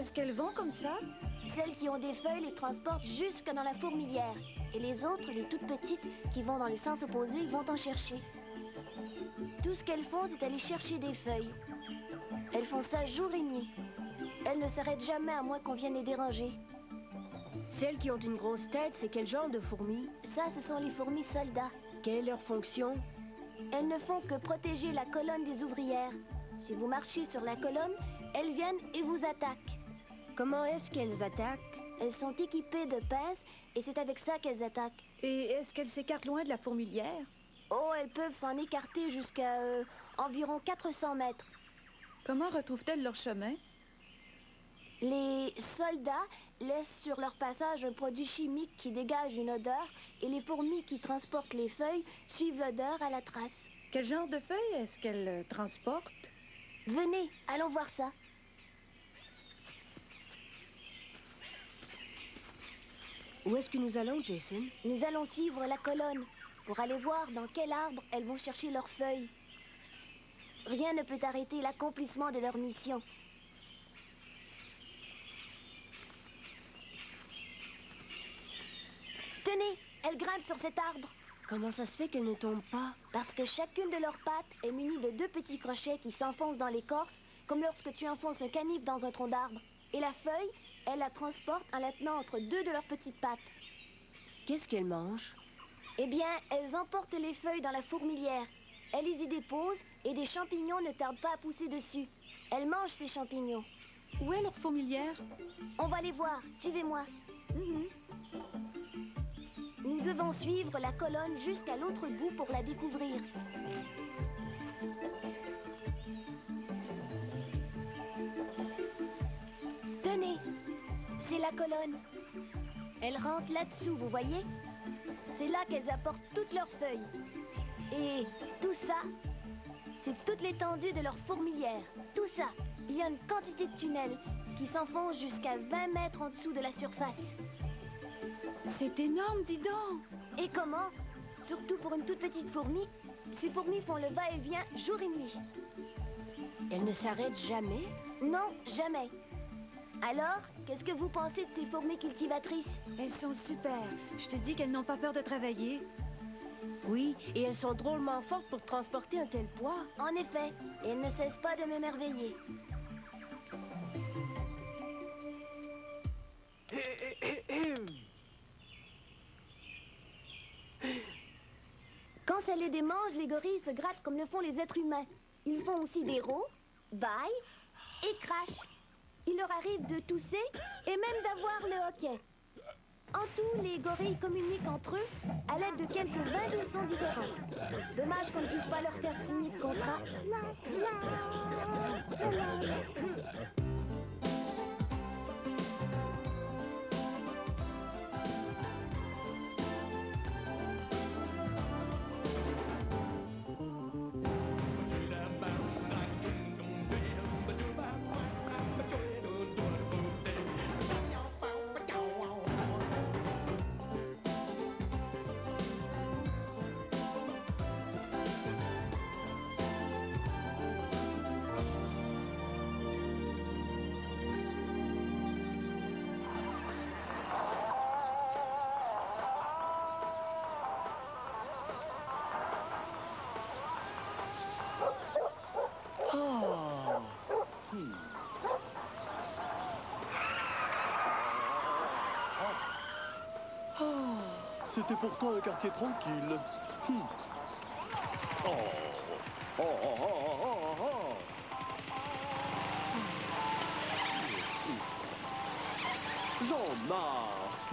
est-ce qu'elles vont comme ça? Celles qui ont des feuilles les transportent jusque dans la fourmilière. Et les autres, les toutes petites, qui vont dans le sens opposé, vont en chercher. Tout ce qu'elles font, c'est aller chercher des feuilles. Elles font ça jour et nuit. Elles ne s'arrêtent jamais à moins qu'on vienne les déranger. Celles qui ont une grosse tête, c'est quel genre de fourmis? Ça, ce sont les fourmis soldats. Quelle est leur fonction? Elles ne font que protéger la colonne des ouvrières. Si vous marchez sur la colonne, elles viennent et vous attaquent. Comment est-ce qu'elles attaquent? Elles sont équipées de pinces et c'est avec ça qu'elles attaquent. Et est-ce qu'elles s'écartent loin de la fourmilière? Oh, elles peuvent s'en écarter jusqu'à environ 400 mètres. Comment retrouvent-elles leur chemin? Les soldats laissent sur leur passage un produit chimique qui dégage une odeur et les fourmis qui transportent les feuilles suivent l'odeur à la trace. Quel genre de feuilles est-ce qu'elles transportent? Venez, allons voir ça. Où est-ce que nous allons, Jason? Nous allons suivre la colonne pour aller voir dans quel arbre elles vont chercher leurs feuilles. Rien ne peut arrêter l'accomplissement de leur mission. Tenez, elles grimpent sur cet arbre. Comment ça se fait qu'elles ne tombent pas? Parce que chacune de leurs pattes est munie de 2 petits crochets qui s'enfoncent dans l'écorce, comme lorsque tu enfonces un canif dans un tronc d'arbre. Et la feuille, elle la transporte en la tenant entre 2 de leurs petites pattes. Qu'est-ce qu'elles mangent? Eh bien, elles emportent les feuilles dans la fourmilière. Elles les y déposent et des champignons ne tardent pas à pousser dessus. Elles mangent ces champignons. Où est leur fourmilière? On va les voir. Suivez-moi. Nous devons suivre la colonne jusqu'à l'autre bout pour la découvrir. Tenez, c'est la colonne. Elles rentrent là-dessous, vous voyez? C'est là qu'elles apportent toutes leurs feuilles. Et tout ça, c'est toute l'étendue de leur fourmilière. Tout ça, il y a une quantité de tunnels qui s'enfoncent jusqu'à 20 mètres en dessous de la surface. C'est énorme, dis donc! Et comment? Surtout pour une toute petite fourmi, ces fourmis font le va-et-vient jour et nuit. Elles ne s'arrêtent jamais? Non, jamais. Alors, qu'est-ce que vous pensez de ces fourmis cultivatrices? Elles sont super. Je te dis qu'elles n'ont pas peur de travailler. Oui, et elles sont drôlement fortes pour transporter un tel poids. En effet, et elles ne cessent pas de m'émerveiller. Quand ça les démange, les gorilles se grattent comme le font les êtres humains. Ils font aussi des rots, baillent et crachent. Il leur arrive de tousser et même d'avoir le hoquet. En tout, les gorilles communiquent entre eux à l'aide de quelques 22 sons différents. Dommage qu'on ne puisse pas leur faire signer de contrat. C'était pourtant un quartier tranquille. Jean-Marc!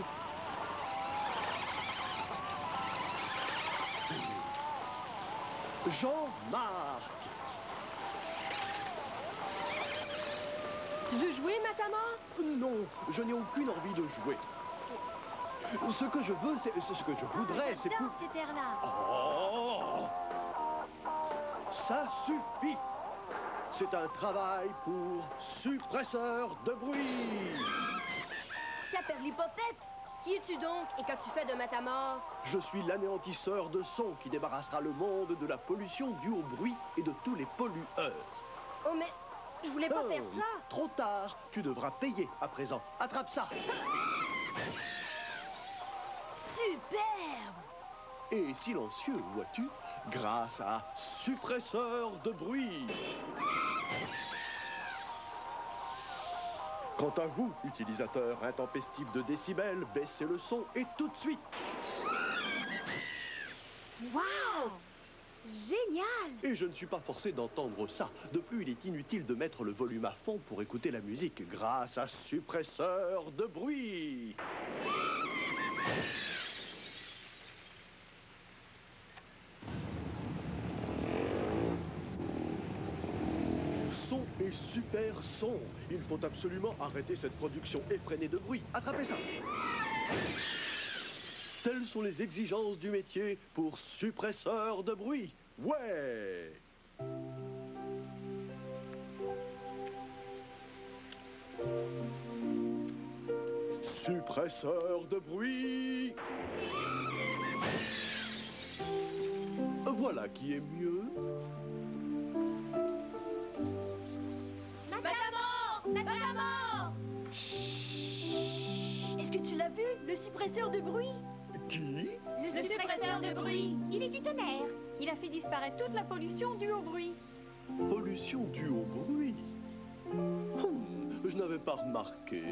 Jean-Marc! Tu veux jouer, Matama? Non, je n'ai aucune envie de jouer. Ce que je veux, c'est ce que je voudrais, c'est J'adore cet air-là. Oh! Ça suffit! C'est un travail pour suppresseur de bruit! Saperlipopette! Qui es-tu donc et qu'as-tu fait de Matamor? Je suis l'anéantisseur de son qui débarrassera le monde de la pollution due au bruit et de tous les pollueurs. Oh, mais je voulais pas faire ça! Trop tard, tu devras payer à présent. Attrape ça. Superbe! Et silencieux, vois-tu, grâce à suppresseur de bruit. Quant à vous, utilisateurs intempestifs de décibels, baissez le son et tout de suite. Wow! Génial! Et je ne suis pas forcé d'entendre ça. De plus, il est inutile de mettre le volume à fond pour écouter la musique grâce à suppresseur de bruit. Son et super son. Il faut absolument arrêter cette production effrénée de bruit. Attrapez ça. Telles sont les exigences du métier pour suppresseur de bruit. Ouais! Suppresseur de bruit. Voilà qui est mieux. Est-ce que tu l'as vu, le suppresseur de bruit? Qui? Le suppresseur de bruit. Il est du tonnerre. Il a fait disparaître toute la pollution due au bruit. Pollution due au bruit. Je n'avais pas remarqué.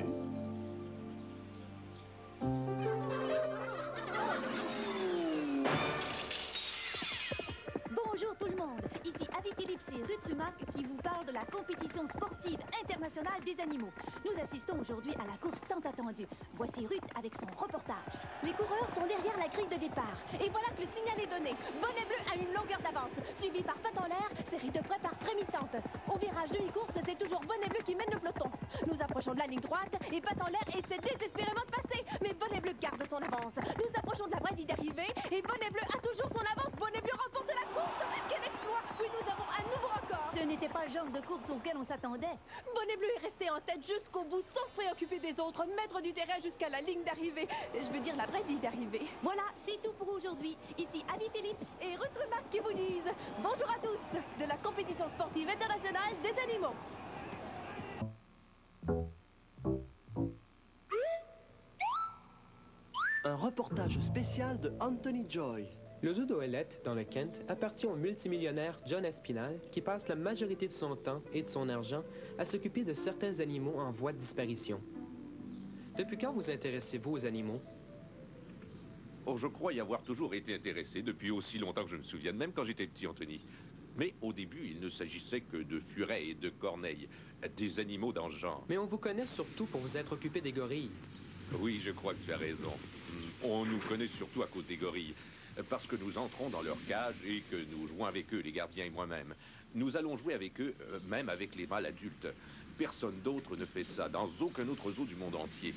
Bonjour tout le monde, ici Abby Phillips et Ruth Rumack qui vous parlent de la compétition sportive internationale des animaux. Nous assistons aujourd'hui à la course tant attendue. Voici Ruth avec son reportage. Les coureurs sont derrière la grille de départ. Et voilà que le signal est donné. Bonnet bleu a une longueur d'avance, suivi par Patte en l'air, série de prépare frémissante. Au virage de mi-course, c'est toujours Bonnet bleu qui mène le peloton. Nous approchons de la ligne droite et Patte en l'air essaie désespérément de passer. Mais Bonnet bleu garde son avance. Nous approchons de la vraie ligne d'arrivée et Bonnet bleu a toujours son avance. Bonnet bleu remporte la course. Quel exploit! Oui, nous avons un nouveau record. Ce n'était pas le genre de course auquel on s'attendait. Bonnet bleu est resté en tête jusqu'au bout sans se préoccuper des autres, maître du terrain jusqu'à la ligne d'arrivée. Je veux dire la vraie ligne d'arrivée. Voilà, c'est tout pour aujourd'hui. Ici Abby Phillips et Ruth Rumack qui vous disent bonjour à tous de la compétition sportive internationale des animaux. Un reportage spécial de Anthony Joy. Le zoo d'Oelette, dans le Kent, appartient au multimillionnaire John Espinal, qui passe la majorité de son temps et de son argent à s'occuper de certains animaux en voie de disparition. Depuis quand vous intéressez-vous aux animaux? Oh, je crois y avoir toujours été intéressé depuis aussi longtemps que je me souvienne, même quand j'étais petit, Anthony. Mais au début, il ne s'agissait que de furets et de corneilles, des animaux dans ce genre. Mais on vous connaît surtout pour vous être occupé des gorilles. Oui, je crois que tu as raison. On nous connaît surtout à cause des gorilles, parce que nous entrons dans leur cage et que nous jouons avec eux, les gardiens et moi-même. Nous allons jouer avec eux, même avec les mâles adultes. Personne d'autre ne fait ça, dans aucun autre zoo du monde entier.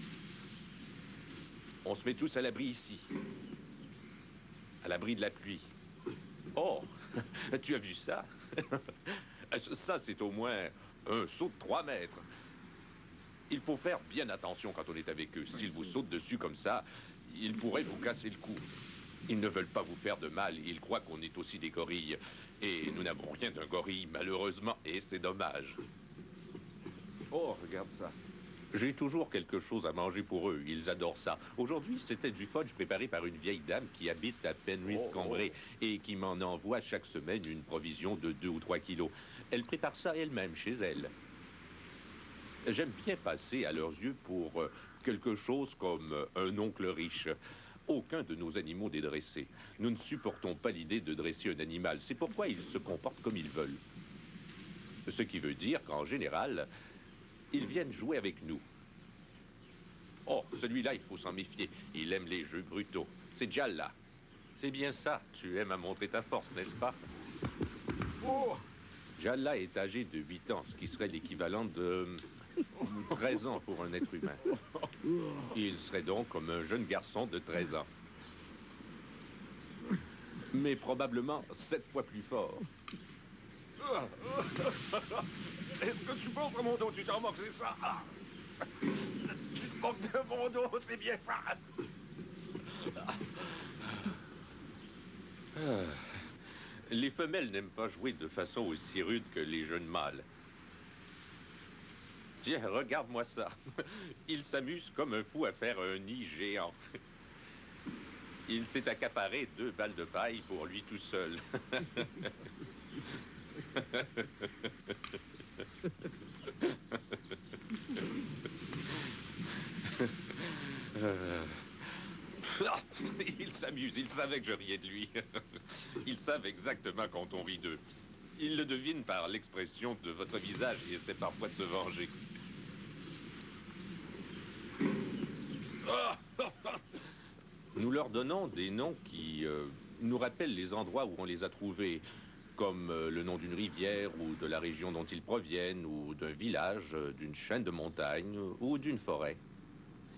On se met tous à l'abri ici, à l'abri de la pluie. Oh, tu as vu ça? Ça, c'est au moins un saut de 3 mètres. Il faut faire bien attention quand on est avec eux. S'ils vous sautent dessus comme ça, ils pourraient vous casser le cou. Ils ne veulent pas vous faire de mal. Ils croient qu'on est aussi des gorilles. Et nous n'avons rien d'un gorille, malheureusement. Et c'est dommage. Oh, regarde ça. J'ai toujours quelque chose à manger pour eux. Ils adorent ça. Aujourd'hui, c'était du fudge préparé par une vieille dame qui habite à Penrith-Cambrai et qui m'en envoie chaque semaine une provision de 2 ou 3 kilos. Elle prépare ça elle-même chez elle. J'aime bien passer à leurs yeux pour quelque chose comme un oncle riche. Aucun de nos animaux n'est dressé. Nous ne supportons pas l'idée de dresser un animal. C'est pourquoi ils se comportent comme ils veulent. Ce qui veut dire qu'en général, ils viennent jouer avec nous. Oh, celui-là, il faut s'en méfier. Il aime les jeux brutaux. C'est Jalla. C'est bien ça. Tu aimes à montrer ta force, n'est-ce pas? Oh! Jalla est âgé de 8 ans, ce qui serait l'équivalent de 13 ans pour un être humain. Il serait donc comme un jeune garçon de 13 ans. Mais probablement 7 fois plus fort. Est-ce que tu penses à mon dos? Tu t'en moques, c'est ça? Tu te moques de mon dos, c'est bien ça? Les femelles n'aiment pas jouer de façon aussi rude que les jeunes mâles. Tiens, regarde-moi ça. Il s'amuse comme un fou à faire un nid géant. Il s'est accaparé 2 balles de paille pour lui tout seul. Il s'amuse, il savait que je riais de lui. Ils savent exactement quand on rit d'eux. Ils le devinent par l'expression de votre visage et essaient parfois de se venger. Nous leur donnons des noms qui nous rappellent les endroits où on les a trouvés, comme le nom d'une rivière ou de la région dont ils proviennent, ou d'un village, d'une chaîne de montagnes ou d'une forêt.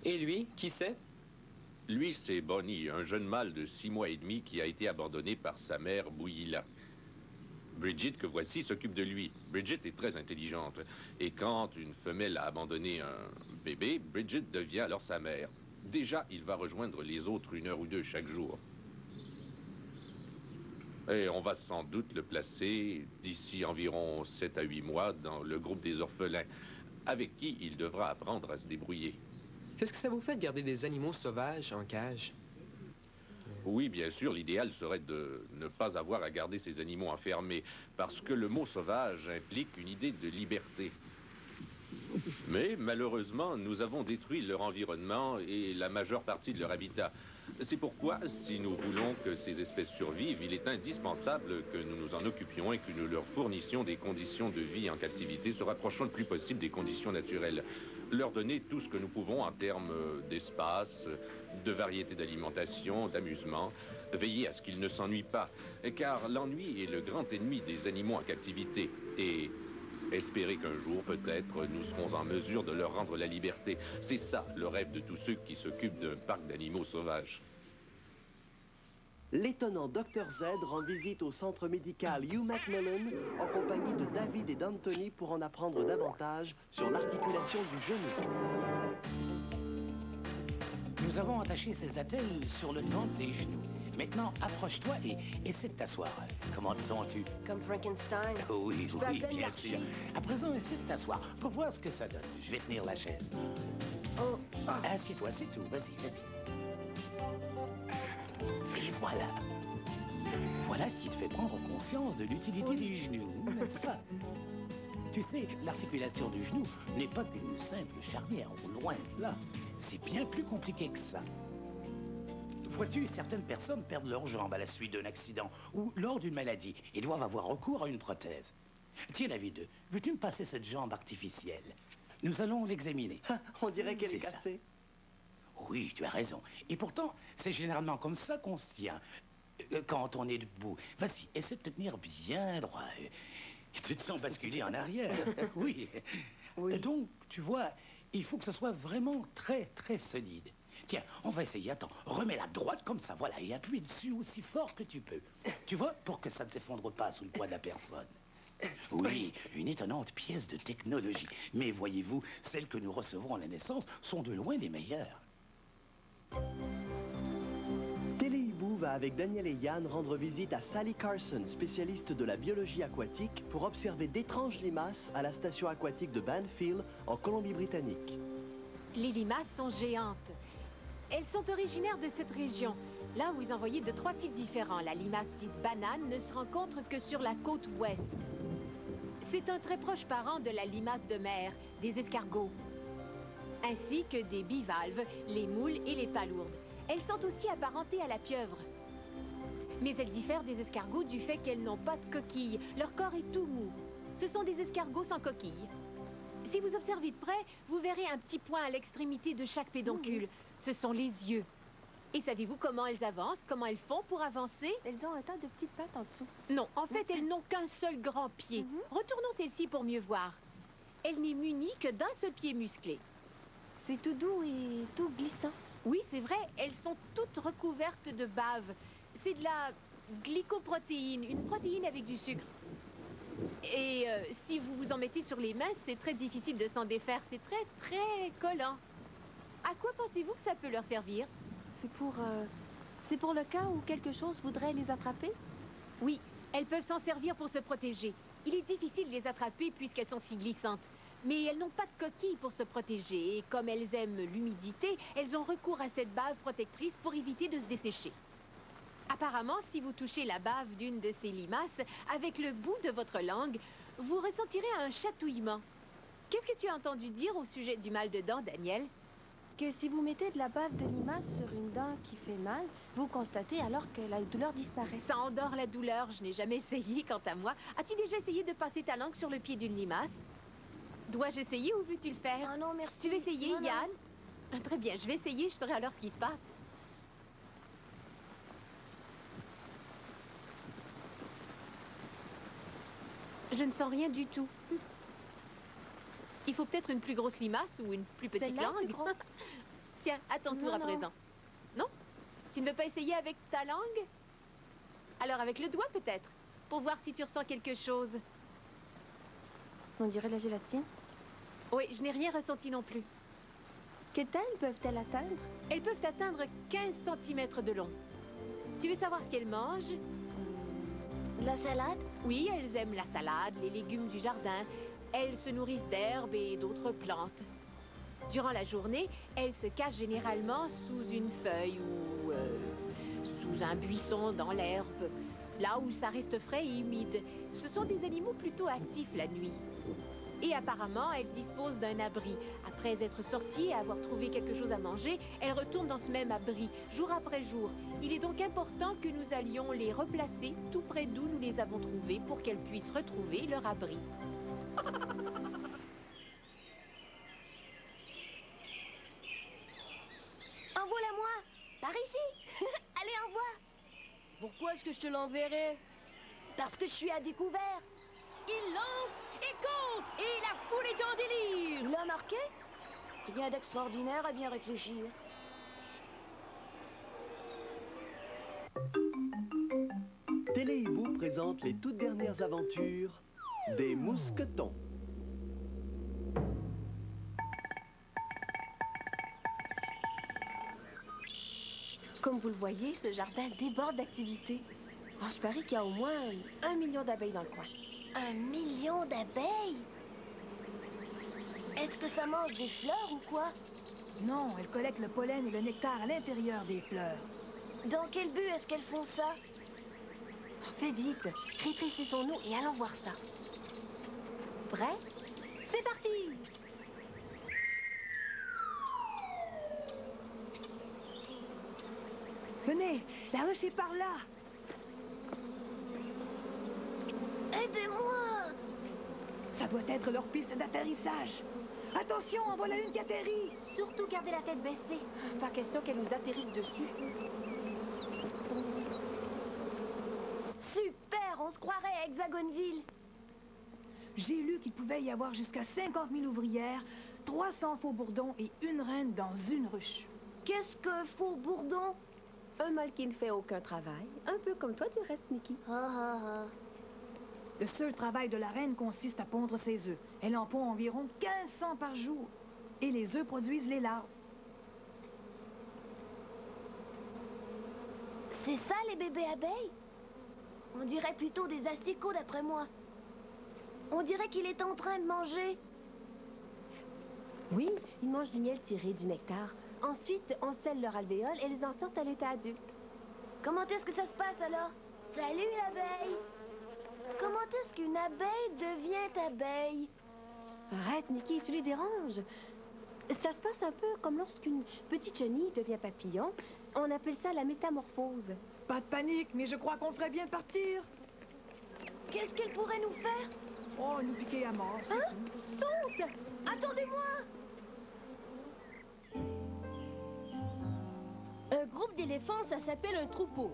Et lui, qui c'est? Lui, c'est Bonnie, un jeune mâle de 6 mois et demi qui a été abandonné par sa mère Bouillila. Bridget, que voici, s'occupe de lui. Bridget est très intelligente. Et quand une femelle a abandonné un bébé, Bridget devient alors sa mère. Déjà, il va rejoindre les autres 1 heure ou 2 chaque jour. Et on va sans doute le placer d'ici environ 7 à 8 mois dans le groupe des orphelins, avec qui il devra apprendre à se débrouiller. Qu'est-ce que ça vous fait de garder des animaux sauvages en cage? Oui, bien sûr, l'idéal serait de ne pas avoir à garder ces animaux enfermés, parce que le mot sauvage implique une idée de liberté. Mais malheureusement, nous avons détruit leur environnement et la majeure partie de leur habitat. C'est pourquoi, si nous voulons que ces espèces survivent, il est indispensable que nous nous en occupions et que nous leur fournissions des conditions de vie en captivité se rapprochant le plus possible des conditions naturelles. Leur donner tout ce que nous pouvons en termes d'espace, de variété d'alimentation, d'amusement, veiller à ce qu'ils ne s'ennuient pas, car l'ennui est le grand ennemi des animaux en captivité, et espérer qu'un jour, peut-être, nous serons en mesure de leur rendre la liberté. C'est ça, le rêve de tous ceux qui s'occupent d'un parc d'animaux sauvages. L'étonnant Dr Z rend visite au centre médical Hugh Macmillan en compagnie de David et d'Anthony pour en apprendre davantage sur l'articulation du genou. Nous avons attaché ces attelles sur le temps des genoux. Maintenant, approche-toi et essaie de t'asseoir. Comment te sens-tu? Comme Frankenstein. Oh oui, Je peux oui, appeler bien l'archi. sûr. À présent, essaie de t'asseoir pour voir ce que ça donne. Je vais tenir la chaise. Oh, Assieds-toi, c'est tout. Vas-y, vas-y. Et voilà. Voilà qui te fait prendre conscience de l'utilité du genou, n'est-ce pas? Tu sais, l'articulation du genou n'est pas qu'une simple charnière, loin de là. C'est bien plus compliqué que ça. Vois-tu, certaines personnes perdent leurs jambes à la suite d'un accident ou lors d'une maladie et doivent avoir recours à une prothèse. Tiens, David, veux-tu me passer cette jambe artificielle? Nous allons l'examiner. On dirait qu'elle est C'est ça. cassée. Oui, tu as raison. Et pourtant, c'est généralement comme ça qu'on se tient quand on est debout. Vas-y, essaie de te tenir bien droit. Tu te sens basculer en arrière. Oui. Donc, tu vois, il faut que ce soit vraiment très, très solide. Tiens, on va essayer. Attends, remets-la droite comme ça, voilà, et appuie dessus aussi fort que tu peux. Tu vois, pour que ça ne s'effondre pas sous le poids de la personne. Oui, une étonnante pièce de technologie. Mais voyez-vous, celles que nous recevons à la naissance sont de loin les meilleures. Téléhibou va avec Daniel et Yann rendre visite à Sally Carson, spécialiste de la biologie aquatique, pour observer d'étranges limaces à la station aquatique de Banfield, en Colombie-Britannique. Les limaces sont géantes. Elles sont originaires de cette région. Là, vous en voyez de 3 types différents. La limace dite banane ne se rencontre que sur la côte ouest. C'est un très proche parent de la limace de mer, des escargots, ainsi que des bivalves, les moules et les palourdes. Elles sont aussi apparentées à la pieuvre. Mais elles diffèrent des escargots du fait qu'elles n'ont pas de coquille. Leur corps est tout mou. Ce sont des escargots sans coquille. Si vous observez de près, vous verrez un petit point à l'extrémité de chaque pédoncule. Ce sont les yeux. Et savez-vous comment elles avancent, comment elles font pour avancer? Elles ont un tas de petites pattes en dessous. Non, en fait, elles n'ont qu'un seul grand pied. Retournons celle-ci pour mieux voir. Elle n'est munie que d'un seul pied musclé. C'est tout doux et tout glissant. Oui, c'est vrai, elles sont toutes recouvertes de bave. C'est de la glycoprotéine, une protéine avec du sucre. Et si vous vous en mettez sur les mains, c'est très difficile de s'en défaire. C'est très, très collant. À quoi pensez-vous que ça peut leur servir? C'est pour le cas où quelque chose voudrait les attraper? Oui, elles peuvent s'en servir pour se protéger. Il est difficile de les attraper puisqu'elles sont si glissantes. Mais elles n'ont pas de coquille pour se protéger. Et comme elles aiment l'humidité, elles ont recours à cette bave protectrice pour éviter de se dessécher. Apparemment, si vous touchez la bave d'une de ces limaces avec le bout de votre langue, vous ressentirez un chatouillement. Qu'est-ce que tu as entendu dire au sujet du mal de dents, Daniel? Que si vous mettez de la bave de limace sur une dent qui fait mal, vous constatez alors que la douleur disparaît. Ça endort la douleur. Je n'ai jamais essayé, quant à moi. As-tu déjà essayé de passer ta langue sur le pied d'une limace? Dois-je essayer ou veux-tu le faire? Ah non, merci. Tu veux essayer, Non, non. Yann? Ah, très bien, je vais essayer. Je saurai alors ce qui se passe. Je ne sens rien du tout. Il faut peut-être une plus grosse limace ou une plus petite Celle-là, langue. plus grosse? Tiens, à ton tour Non, à non. présent. Non? Tu ne veux pas essayer avec ta langue? Alors avec le doigt peut-être, pour voir si tu ressens quelque chose. On dirait de la gélatine. Oui, je n'ai rien ressenti non plus. Quelle taille peuvent-elles atteindre? Elles peuvent atteindre 15 cm de long. Tu veux savoir ce qu'elles mangent? La salade? Oui, elles aiment la salade, les légumes du jardin. Elles se nourrissent d'herbes et d'autres plantes. Durant la journée, elles se cachent généralement sous une feuille ou sous un buisson dans l'herbe, là où ça reste frais et humide. Ce sont des animaux plutôt actifs la nuit. Et apparemment, elles disposent d'un abri. Après être sorties et avoir trouvé quelque chose à manger, elles retournent dans ce même abri, jour après jour. Il est donc important que nous allions les replacer tout près d'où nous les avons trouvées pour qu'elles puissent retrouver leur abri. Envoie-la-moi! Par ici! Allez, envoie! Pourquoi est-ce que je te l'enverrais? Parce que je suis à découvert. Il lance et compte, et la foule est en délire. Tu l'as marqué? Rien d'extraordinaire à bien réfléchir. Téléhibou présente les toutes dernières aventures des mousquetons. Comme vous le voyez, ce jardin déborde d'activités. Oh, je parie qu'il y a au moins 1 million d'abeilles dans le coin. 1 million d'abeilles? Est-ce que ça mange des fleurs ou quoi? Non, elles collectent le pollen et le nectar à l'intérieur des fleurs. Dans quel but est-ce qu'elles font ça? Fais vite, rétrécissons-nous et allons voir ça. Prêt? C'est parti! Venez, la ruche est par là. Aidez-moi! Ça doit être leur piste d'atterrissage. Attention, en voilà une qui atterrit. Surtout gardez la tête baissée. Pas question qu'elle nous atterrisse dessus. Super, on se croirait à Hexagonville. J'ai lu qu'il pouvait y avoir jusqu'à 50 000 ouvrières, 300 faux bourdons et une reine dans une ruche. Qu'est-ce que faux bourdon? Un mâle qui ne fait aucun travail. Un peu comme toi, tu restes, Nikki. Ah. Le seul travail de la reine consiste à pondre ses œufs. Elle en pond environ 1500 par jour. Et les œufs produisent les larves. C'est ça les bébés abeilles? On dirait plutôt des asticots d'après moi. On dirait qu'il est en train de manger. Oui, ils mangent du miel tiré du nectar. Ensuite, on scelle leur alvéole et les en sortent à l'état adulte. Comment est-ce que ça se passe alors? Salut l'abeille! Comment est-ce qu'une abeille devient abeille? Arrête, Nikki, tu les déranges. Ça se passe un peu comme lorsqu'une petite chenille devient papillon. On appelle ça la métamorphose. Pas de panique, mais je crois qu'on ferait bien de partir. Qu'est-ce qu'elle pourrait nous faire? Oh, nous piquer à mort, c'est Hein? tout. Saute! Attendez-moi! Un groupe d'éléphants, ça s'appelle un troupeau.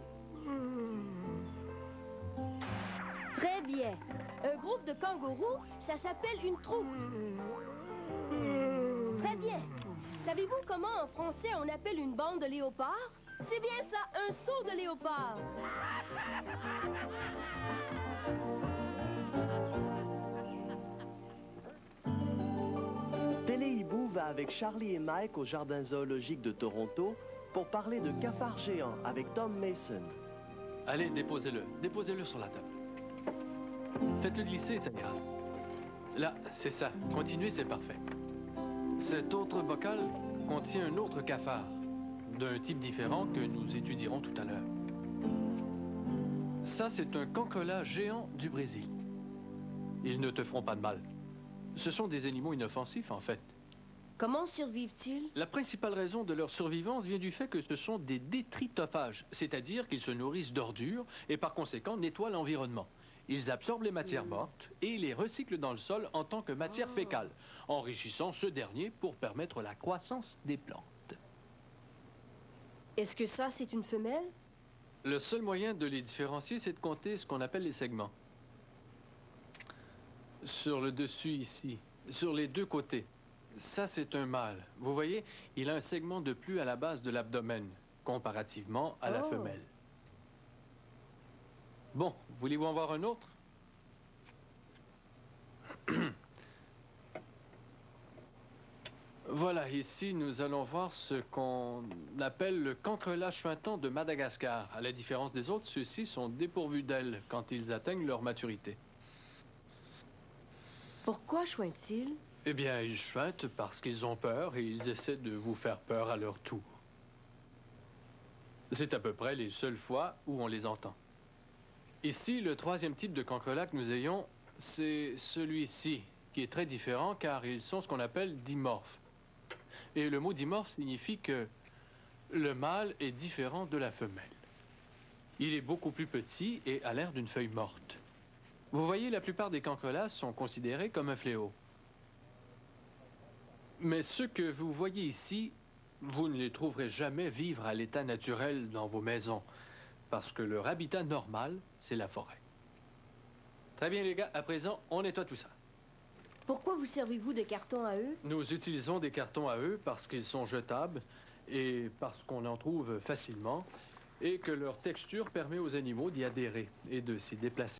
Très bien. Un groupe de kangourous, ça s'appelle une troupe. Très bien. Savez-vous comment en français on appelle une bande de léopards? C'est bien ça, un saut de léopard. Téléhibou va avec Charlie et Mike au jardin zoologique de Toronto pour parler de cafards géants avec Tom Mason. Allez, déposez-le. Déposez-le sur la table. Faites-le glisser, ça ira. Là, c'est ça. Continuez, c'est parfait. Cet autre bocal contient un autre cafard, d'un type différent que nous étudierons tout à l'heure. Ça, c'est un cancrelat géant du Brésil. Ils ne te feront pas de mal. Ce sont des animaux inoffensifs, en fait. Comment survivent-ils? La principale raison de leur survivance vient du fait que ce sont des détritophages, c'est-à-dire qu'ils se nourrissent d'ordures et par conséquent nettoient l'environnement. Ils absorbent les matières mortes et les recyclent dans le sol en tant que matière fécale, enrichissant ce dernier pour permettre la croissance des plantes. Est-ce que ça, c'est une femelle? Le seul moyen de les différencier, c'est de compter ce qu'on appelle les segments. Sur le dessus ici, sur les deux côtés. Ça, c'est un mâle. Vous voyez, il a un segment de plus à la base de l'abdomen, comparativement à la femelle. Bon, voulez-vous en voir un autre? Voilà, ici, nous allons voir ce qu'on appelle le cancrelat chuintant de Madagascar. À la différence des autres, ceux-ci sont dépourvus d'ailes quand ils atteignent leur maturité. Pourquoi chuintent-ils? Eh bien, ils chuintent parce qu'ils ont peur et ils essaient de vous faire peur à leur tour. C'est à peu près les seules fois où on les entend. Ici, le troisième type de cancrelat que nous ayons, c'est celui-ci, qui est très différent car ils sont ce qu'on appelle dimorphes. Et le mot dimorphe signifie que le mâle est différent de la femelle. Il est beaucoup plus petit et a l'air d'une feuille morte. Vous voyez, la plupart des cancrelats sont considérés comme un fléau. Mais ceux que vous voyez ici, vous ne les trouverez jamais vivre à l'état naturel dans vos maisons, parce que leur habitat normal, c'est la forêt. Très bien, les gars, à présent, on nettoie tout ça. Pourquoi vous servez-vous de cartons à œufs? Nous utilisons des cartons à œufs parce qu'ils sont jetables et parce qu'on en trouve facilement et que leur texture permet aux animaux d'y adhérer et de s'y déplacer.